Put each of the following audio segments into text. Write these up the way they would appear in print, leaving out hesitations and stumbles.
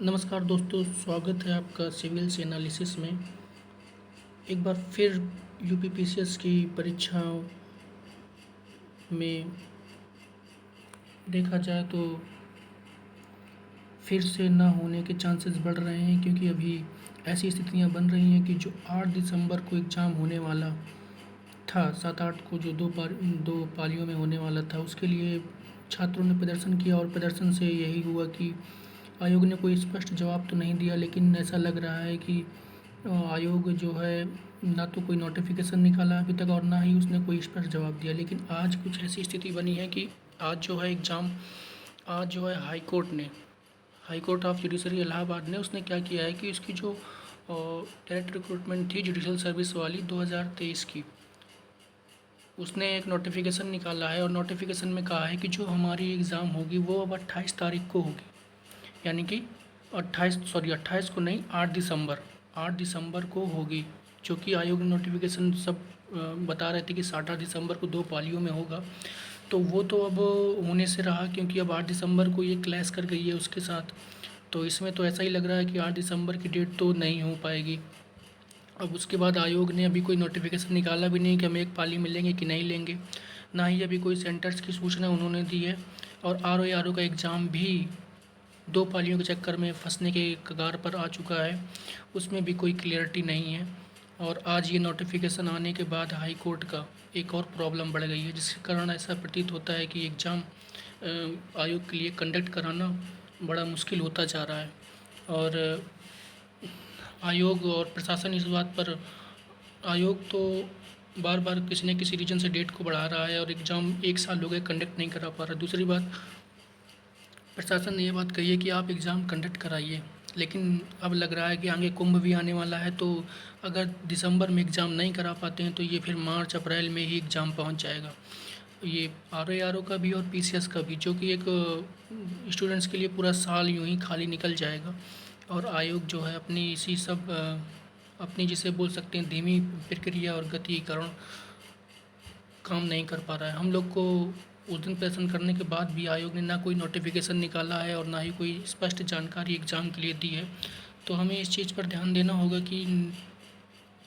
नमस्कार दोस्तों, स्वागत है आपका सिविल्स एनालिसिस में। एक बार फिर यूपीपीसीएस की परीक्षाओं में देखा जाए तो फिर से ना होने के चांसेस बढ़ रहे हैं, क्योंकि अभी ऐसी स्थितियां बन रही हैं कि जो 8 दिसंबर को एग्ज़ाम होने वाला था, 7-8 को जो दो पालियों में होने वाला था, उसके लिए छात्रों ने प्रदर्शन किया और प्रदर्शन से यही हुआ कि आयोग ने कोई स्पष्ट जवाब तो नहीं दिया, लेकिन ऐसा लग रहा है कि आयोग जो है ना तो कोई नोटिफिकेशन निकाला अभी तक और ना ही उसने कोई स्पष्ट जवाब दिया। लेकिन आज कुछ ऐसी स्थिति बनी है कि आज जो है high court of judiciary Allahabad ने उसने क्या किया है कि इसकी जो डायरेक्ट रिक्रूटमेंट थी जुडिशल सर्विस वाली 2023 की, उसने एक नोटिफिकेशन निकाला है और नोटिफिकेशन में कहा है कि जो हमारी एग्ज़ाम होगी वो अब 28 तारीख को होगी, यानी कि 28 को नहीं, 8 दिसंबर को होगी। जो कि आयोग ने नोटिफिकेशन सब बता रहे थे कि 8 दिसंबर को दो पालियों में होगा, तो वो तो अब होने से रहा, क्योंकि अब 8 दिसंबर को ये क्लैश कर गई है उसके साथ। तो इसमें तो ऐसा ही लग रहा है कि 8 दिसंबर की डेट तो नहीं हो पाएगी। अब उसके बाद आयोग ने अभी कोई नोटिफिकेशन निकाला भी नहीं कि हम एक पाली में लेंगे कि नहीं लेंगे, ना ही अभी कोई सेंटर्स की सूचना उन्होंने दी है। और आर का एग्ज़ाम भी दो पालियों के चक्कर में फंसने के कगार पर आ चुका है, उसमें भी कोई क्लियरिटी नहीं है। और आज ये नोटिफिकेशन आने के बाद हाई कोर्ट का एक और प्रॉब्लम बढ़ गई है, जिसके कारण ऐसा प्रतीत होता है कि एग्ज़ाम आयोग के लिए कंडक्ट कराना बड़ा मुश्किल होता जा रहा है। और आयोग और प्रशासन इस बात पर, आयोग तो बार बार किसी न किसी रीज़न से डेट को बढ़ा रहा है और एग्ज़ाम एक साल हो गए कंडक्ट नहीं करा पा रहा। दूसरी बात, प्रशासन ने ये बात कही है कि आप एग्ज़ाम कंडक्ट कराइए, लेकिन अब लग रहा है कि आगे कुंभ भी आने वाला है, तो अगर दिसंबर में एग्ज़ाम नहीं करा पाते हैं तो ये फिर मार्च अप्रैल में ही एग्ज़ाम पहुंच जाएगा। ये आर का भी और पीसीएस का भी, जो कि एक स्टूडेंट्स के लिए पूरा साल यूं ही खाली निकल जाएगा। और आयोग जो है अपनी इसी सब अपनी जिसे बोल सकते हैं धीमी प्रक्रिया और गति के कारण काम नहीं कर पा रहा है। हम लोग को उस दिन प्रदर्शन करने के बाद भी आयोग ने ना कोई नोटिफिकेशन निकाला है और ना ही कोई स्पष्ट जानकारी एग्ज़ाम के लिए दी है। तो हमें इस चीज़ पर ध्यान देना होगा कि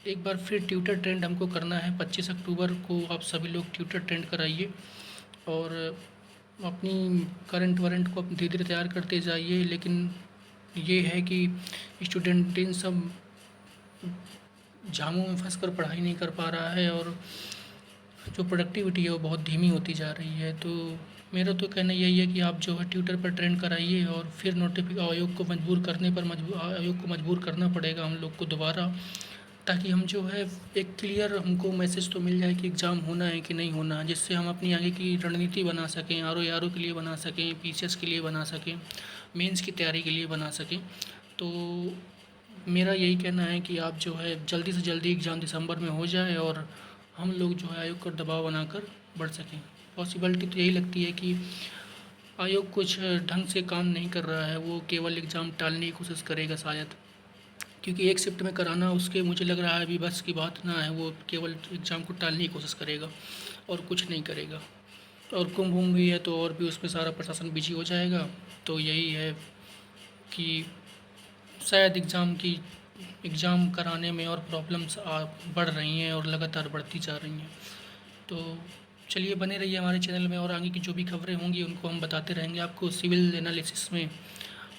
एक बार फिर ट्यूटर ट्रेंड हमको करना है। 25 अक्टूबर को आप सभी लोग ट्यूटर ट्रेंड कराइए और अपनी करंट वारंट को धीरे धीरे तैयार करते जाइए। लेकिन ये है कि स्टूडेंट इन सब जामों में फंसकर पढ़ाई नहीं कर पा रहा है और जो प्रोडक्टिविटी है वो बहुत धीमी होती जा रही है। तो मेरा तो कहना यही है कि आप जो है ट्विटर पर ट्रेंड कराइए और फिर आयोग को मजबूर करना पड़ेगा हम लोग को दोबारा, ताकि हम जो है एक क्लियर हमको मैसेज तो मिल जाए कि एग्ज़ाम होना है कि नहीं होना, जिससे हम अपनी आगे की रणनीति बना सकें, आर के लिए बना सकें, पीसीएस के लिए बना सकें, मेंस की तैयारी के लिए बना सकें। तो मेरा यही कहना है कि आप जो है जल्दी से जल्दी एग्ज़ाम दिसंबर में हो जाए और हम लोग जो है आयोग पर दबाव बनाकर बढ़ सकें। पॉसिबिलिटी तो यही लगती है कि आयोग कुछ ढंग से काम नहीं कर रहा है, वो केवल एग्ज़ाम टालने की कोशिश करेगा शायद, क्योंकि एक शिफ्ट में कराना उसके मुझे लग रहा है अभी बस की बात ना है। वो केवल एग्ज़ाम को टालने की कोशिश करेगा और कुछ नहीं करेगा। और कुंभ उम्भ भी है तो और भी उसमें सारा प्रशासन बिजी हो जाएगा। तो यही है कि शायद एग्ज़ाम कराने में और प्रॉब्लम्स बढ़ रही हैं और लगातार बढ़ती जा रही हैं। तो चलिए बने रहिए हमारे चैनल में और आगे की जो भी खबरें होंगी उनको हम बताते रहेंगे आपको। सिविल एनालिसिस में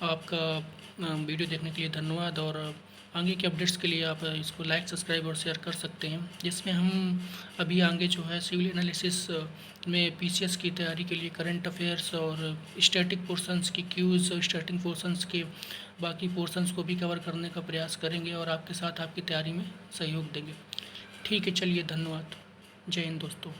आपका वीडियो देखने के लिए धन्यवाद। और आगे के अपडेट्स के लिए आप इसको लाइक, सब्सक्राइब और शेयर कर सकते हैं, जिसमें हम अभी आगे जो है सिविल एनालिसिस में पीसीएस की तैयारी के लिए करंट अफेयर्स और स्टैटिक पोर्शंस की क्यूज़, स्टैटिक पोर्शंस के बाकी पोर्शंस को भी कवर करने का प्रयास करेंगे और आपके साथ आपकी तैयारी में सहयोग देंगे। ठीक है, चलिए धन्यवाद। जय हिंद दोस्तों।